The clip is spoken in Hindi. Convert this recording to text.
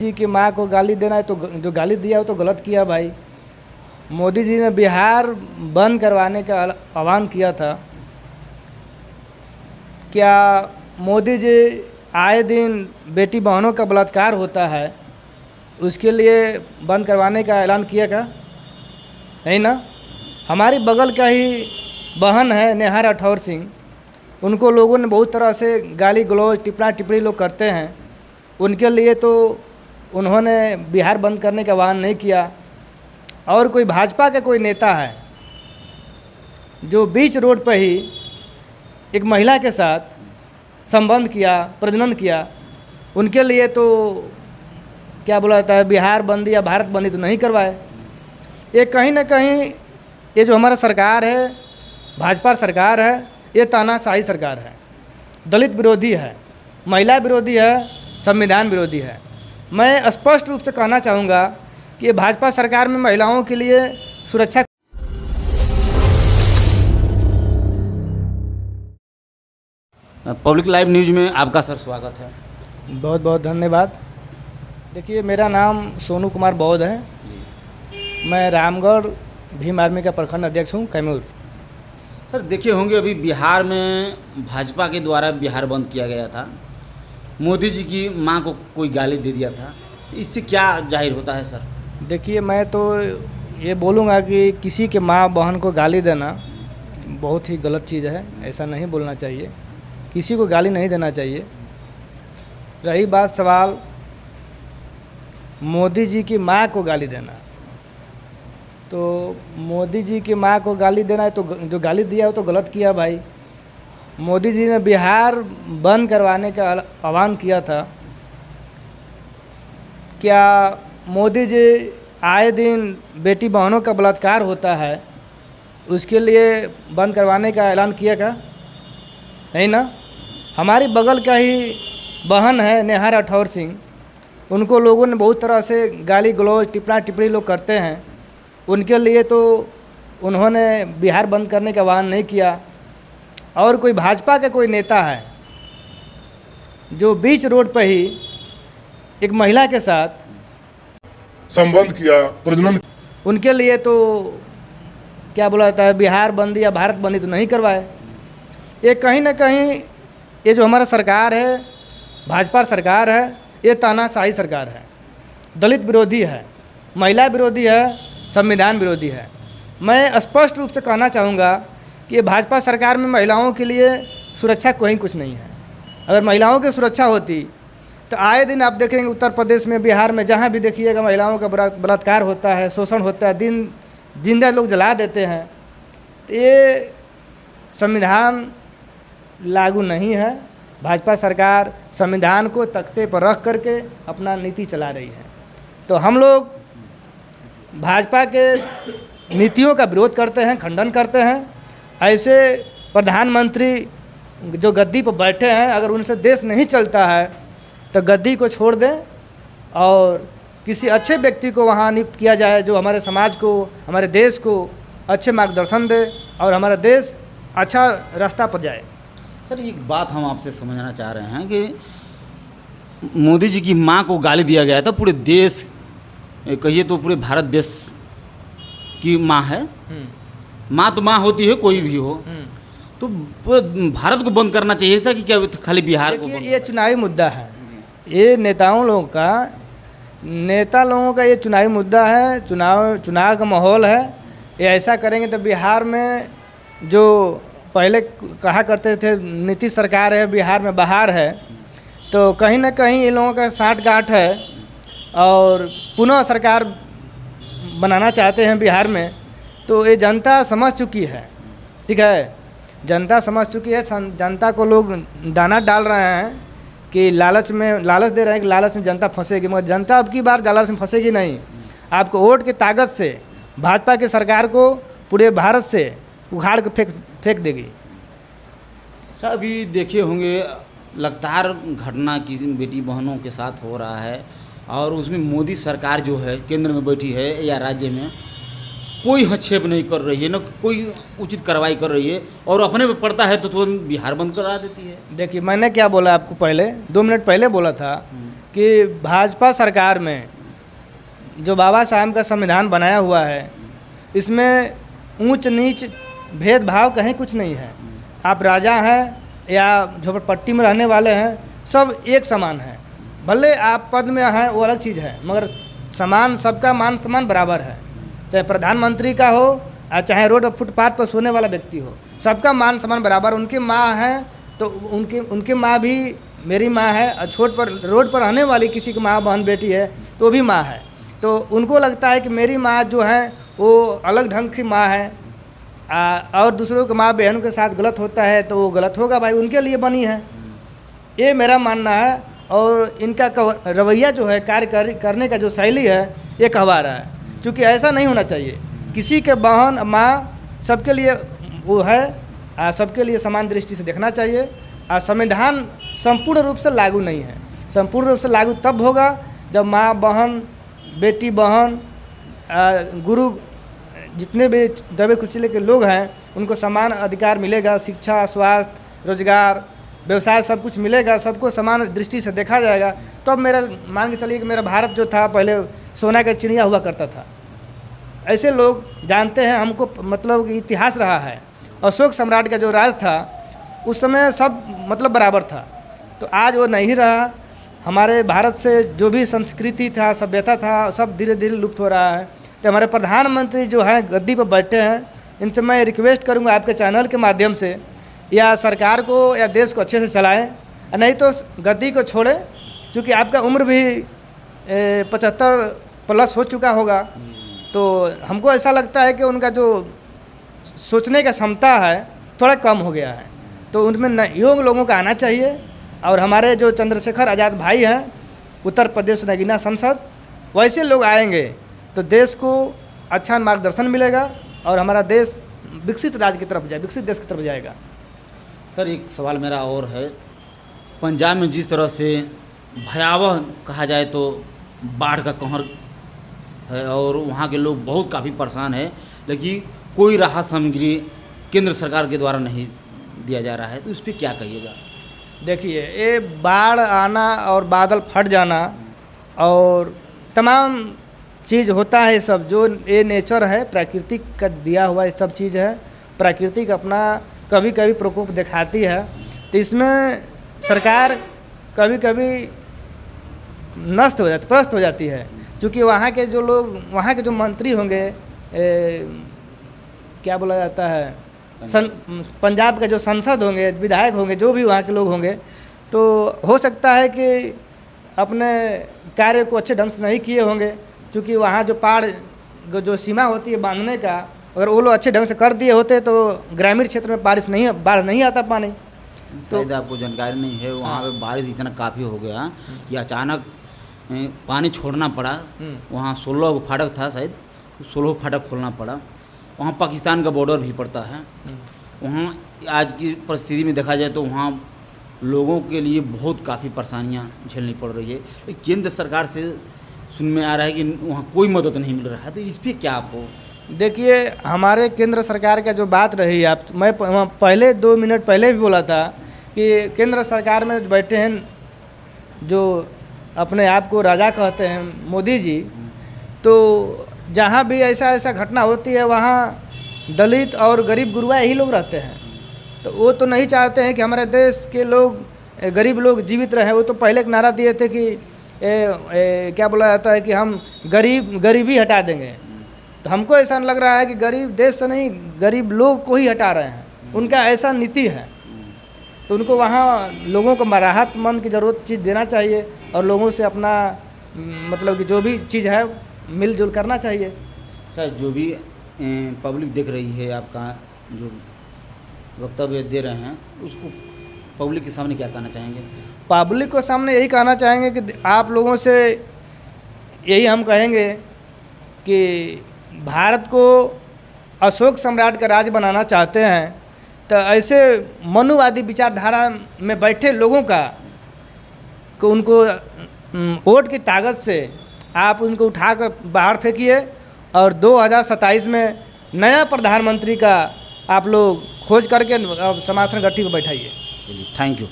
जी की माँ को गाली देना है तो जो गाली दिया हो तो गलत किया भाई। मोदी जी ने बिहार बंद करवाने का आह्वान किया था। क्या मोदी जी आए दिन बेटी बहनों का बलात्कार होता है उसके लिए बंद करवाने का ऐलान किया क्या? नहीं ना। हमारी बगल का ही बहन है नेहा राठौर सिंह, उनको लोगों ने बहुत तरह से गाली गलौज टिप्पणी लोग करते हैं। उनके लिए तो उन्होंने बिहार बंद करने का आह्वान नहीं किया। और कोई भाजपा का कोई नेता है जो बीच रोड पर ही एक महिला के साथ संबंध किया, प्रजनन किया, उनके लिए तो क्या बोला जाता है बिहार बंदी या भारत बंदी तो नहीं करवाए। ये कहीं ना कहीं ये जो हमारा सरकार है, भाजपा सरकार है, ये तानाशाही सरकार है, दलित विरोधी है, महिला विरोधी है, संविधान विरोधी है। मैं स्पष्ट रूप से कहना चाहूँगा कि ये भाजपा सरकार में महिलाओं के लिए सुरक्षा। पब्लिक लाइव न्यूज़ में आपका सर स्वागत है। बहुत बहुत धन्यवाद। देखिए, मेरा नाम सोनू कुमार बौद्ध है। मैं रामगढ़ भीम आर्मी का प्रखंड अध्यक्ष हूँ, कैमूर। सर देखे होंगे अभी बिहार में भाजपा के द्वारा बिहार बंद किया गया था। मोदी जी की मां को कोई गाली दे दिया था, इससे क्या जाहिर होता है सर? देखिए, मैं तो ये बोलूँगा कि किसी के माँ बहन को गाली देना बहुत ही गलत चीज़ है। ऐसा नहीं बोलना चाहिए, किसी को गाली नहीं देना चाहिए। रही बात सवाल मोदी जी की माँ को गाली देना, तो मोदी जी की माँ को गाली देना है तो जो गाली दिया हो तो गलत किया भाई। मोदी जी ने बिहार बंद करवाने का आह्वान किया था। क्या मोदी जी आए दिन बेटी बहनों का बलात्कार होता है उसके लिए बंद करवाने का ऐलान किया क्या? नहीं ना। हमारी बगल का ही बहन है नेहा राठौर सिंह, उनको लोगों ने बहुत तरह से गाली गलौज टिप्पणी लोग करते हैं। उनके लिए तो उन्होंने बिहार बंद करने का आह्वान नहीं किया। और कोई भाजपा का कोई नेता है जो बीच रोड पर ही एक महिला के साथ संबंध किया, प्रजनन, उनके लिए तो क्या बोला जाता है बिहार बंदी या भारत बंदी तो नहीं करवाए। ये कहीं ना कहीं ये जो हमारा सरकार है, भाजपा सरकार है, ये तानाशाही सरकार है, दलित विरोधी है, महिला विरोधी है, संविधान विरोधी है। मैं स्पष्ट रूप से कहना चाहूँगा कि ये भाजपा सरकार में महिलाओं के लिए सुरक्षा कोई कुछ नहीं है। अगर महिलाओं की सुरक्षा होती तो आए दिन आप देखेंगे उत्तर प्रदेश में, बिहार में, जहाँ भी देखिएगा महिलाओं का बलात्कार होता है, शोषण होता है, दिन जिंदा लोग जला देते हैं। तो ये संविधान लागू नहीं है। भाजपा सरकार संविधान को तख्ते पर रख करके अपना नीति चला रही है। तो हम लोग भाजपा के नीतियों का विरोध करते हैं, खंडन करते हैं। ऐसे प्रधानमंत्री जो गद्दी पर बैठे हैं, अगर उनसे देश नहीं चलता है तो गद्दी को छोड़ दें और किसी अच्छे व्यक्ति को वहाँ नियुक्त किया जाए जो हमारे समाज को, हमारे देश को अच्छे मार्गदर्शन दे और हमारा देश अच्छा रास्ता पर जाए। सर एक बात हम आपसे समझना चाह रहे हैं कि मोदी जी की मां को गाली दिया गया था। पूरे देश, कहिए तो पूरे भारत देश की मां है। मां तो मां होती है, कोई भी हो। तो भारत को बंद करना चाहिए था कि क्या खाली बिहार को? ये चुनावी मुद्दा है, ये नेता लोगों का ये चुनावी मुद्दा है। चुनाव का माहौल है। ये ऐसा करेंगे तो बिहार में जो पहले कहा करते थे नीतीश सरकार है, बिहार में बहार है, तो कहीं ना कहीं इन लोगों का साठगांठ है और पुनः सरकार बनाना चाहते हैं बिहार में। तो ये जनता समझ चुकी है, ठीक है, जनता समझ चुकी है। जनता को लोग दाना डाल रहे हैं कि लालच दे रहे हैं कि लालच में जनता फंसेगी, मगर जनता अब की बार लालच में फंसेगी नहीं। आपको वोट की ताकत से भाजपा की सरकार को पूरे भारत से उखाड़ के फेंक देगी। सर अभी देखे होंगे लगातार घटना की बेटी बहनों के साथ हो रहा है और उसमें मोदी सरकार जो है केंद्र में बैठी है या राज्य में, कोई हस्तक्षेप नहीं कर रही है, न कोई उचित कार्रवाई कर रही है और अपने पे पड़ता है तो तुरंत बिहार बंद करा देती है। देखिए, मैंने क्या बोला आपको पहले 2 मिनट पहले बोला था कि भाजपा सरकार में जो बाबा साहब का संविधान बनाया हुआ है, इसमें ऊंच नीच भेदभाव कहीं कुछ नहीं है। आप राजा हैं या झोपड़पट्टी में रहने वाले हैं, सब एक समान हैं। भले आप पद में हैं वो अलग चीज़ है, मगर समान, सबका मान सम्मान बराबर है। चाहे प्रधानमंत्री का हो और चाहे रोड और फुटपाथ पर सोने वाला व्यक्ति हो, सबका मान सम्मान बराबर। उनकी माँ है तो उनकी माँ भी मेरी माँ है, और रोड पर रहने वाली किसी की माँ बहन बेटी है तो वो भी माँ है। तो उनको लगता है कि मेरी माँ जो है वो अलग ढंग की माँ है, और दूसरों की माँ बहनों के साथ गलत होता है तो वो गलत होगा भाई, उनके लिए बनी है, ये मेरा मानना है। और इनका रवैया जो है, कार्य करने का जो शैली है, ये कहवा रहा है। क्योंकि ऐसा नहीं होना चाहिए। किसी के बहन माँ सबके लिए वो है, सबके लिए समान दृष्टि से देखना चाहिए। संविधान संपूर्ण रूप से लागू नहीं है। संपूर्ण रूप से लागू तब होगा जब माँ बहन, बेटी बहन, गुरु, जितने भी दबे कुचले के लोग हैं उनको समान अधिकार मिलेगा। शिक्षा, स्वास्थ्य, रोजगार, व्यवसाय, सब कुछ मिलेगा, सबको समान दृष्टि से देखा जाएगा। तो अब मेरा मान के चलिए कि मेरा भारत जो था पहले सोना का चिड़िया हुआ करता था। ऐसे लोग जानते हैं, हमको मतलब कि इतिहास रहा है। अशोक सम्राट का जो राज था उस समय सब मतलब बराबर था, तो आज वो नहीं रहा। हमारे भारत से जो भी संस्कृति था, सभ्यता था, सब धीरे धीरे लुप्त हो रहा है। तो हमारे प्रधानमंत्री जो हैं गद्दी पर बैठे हैं, इनसे मैं रिक्वेस्ट करूंगा आपके चैनल के माध्यम से, या सरकार को या देश को अच्छे से चलाएं, नहीं तो गद्दी को छोड़ें। क्योंकि आपका उम्र भी 75 प्लस हो चुका होगा, तो हमको ऐसा लगता है कि उनका जो सोचने का क्षमता है थोड़ा कम हो गया है। तो उनमें योग्य लोगों का आना चाहिए। और हमारे जो चंद्रशेखर आज़ाद भाई हैं, उत्तर प्रदेश नगीना सांसद, वैसे लोग आएंगे तो देश को अच्छा मार्गदर्शन मिलेगा और हमारा देश विकसित राज्य की तरफ जाए, विकसित देश की तरफ जाएगा। सर, एक सवाल मेरा और है। पंजाब में जिस तरह से भयावह कहा जाए तो बाढ़ का कहर है और वहाँ के लोग बहुत काफ़ी परेशान है, लेकिन कोई राहत सामग्री केंद्र सरकार के द्वारा नहीं दिया जा रहा है, तो इस पर क्या कहिएगा? देखिए, ये बाढ़ आना और बादल फट जाना और तमाम चीज़ होता है, सब जो ये नेचर है, प्राकृतिक का दिया हुआ ये सब चीज़ है। प्राकृतिक अपना कभी कभी प्रकोप दिखाती है, तो इसमें सरकार कभी कभी नष्ट हो जाती, प्रस्त हो जाती है। क्योंकि वहाँ के जो लोग, वहाँ के जो मंत्री होंगे, क्या बोला जाता है, पंजाब के जो सांसद होंगे, विधायक होंगे, जो भी वहाँ के लोग होंगे, तो हो सकता है कि अपने कार्य को अच्छे ढंग से नहीं किए होंगे। क्योंकि वहाँ जो पहाड़ जो सीमा होती है बांधने का, अगर वो लोग अच्छे ढंग से कर दिए होते तो ग्रामीण क्षेत्र में बाढ़ नहीं आता पानी। शायद आपको जानकारी नहीं है, वहाँ पे बारिश इतना काफ़ी हो गया कि अचानक पानी छोड़ना पड़ा। वहाँ 16 फाटक था, शायद 16 फाटक खोलना पड़ा। वहाँ पाकिस्तान का बॉर्डर भी पड़ता है। वहाँ आज की परिस्थिति में देखा जाए तो वहाँ लोगों के लिए बहुत काफ़ी परेशानियाँ झेलनी पड़ रही है। केंद्र सरकार से सुन में आ रहा है कि वहाँ कोई मदद नहीं मिल रहा है, तो इस पर क्या आपको? देखिए, हमारे केंद्र सरकार का जो बात रही, आप मैं पहले 2 मिनट पहले भी बोला था कि केंद्र सरकार में बैठे हैं जो अपने आप को राजा कहते हैं, मोदी जी, तो जहाँ भी ऐसा घटना होती है वहाँ दलित और गरीब गुरुआ यही लोग रहते हैं। तो वो तो नहीं चाहते हैं कि हमारे देश के लोग, गरीब लोग जीवित रहे। वो तो पहले एक नारा दिए थे कि क्या बोला जाता है कि हम गरीबी हटा देंगे। तो हमको ऐसा लग रहा है कि गरीब देश से नहीं, गरीब लोग को ही हटा रहे हैं। उनका ऐसा नीति है, तो उनको वहाँ लोगों को राहतमंद की ज़रूरत चीज़ देना चाहिए और लोगों से अपना मतलब कि जो भी चीज़ है मिलजुल करना चाहिए। सर, जो भी पब्लिक देख रही है, आपका जो वक्तव्य दे रहे हैं, उसको पब्लिक के सामने क्या कहना चाहेंगे? पब्लिक को सामने यही कहना चाहेंगे कि आप लोगों से यही हम कहेंगे कि भारत को अशोक सम्राट का राज्य बनाना चाहते हैं, तो ऐसे मनुवादी विचारधारा में बैठे लोगों का को उनको वोट की ताकत से आप उनको उठाकर बाहर फेंकिए और 2027 में नया प्रधानमंत्री का आप लोग खोज करके समासन गट्टी को बैठाइए। Thank you.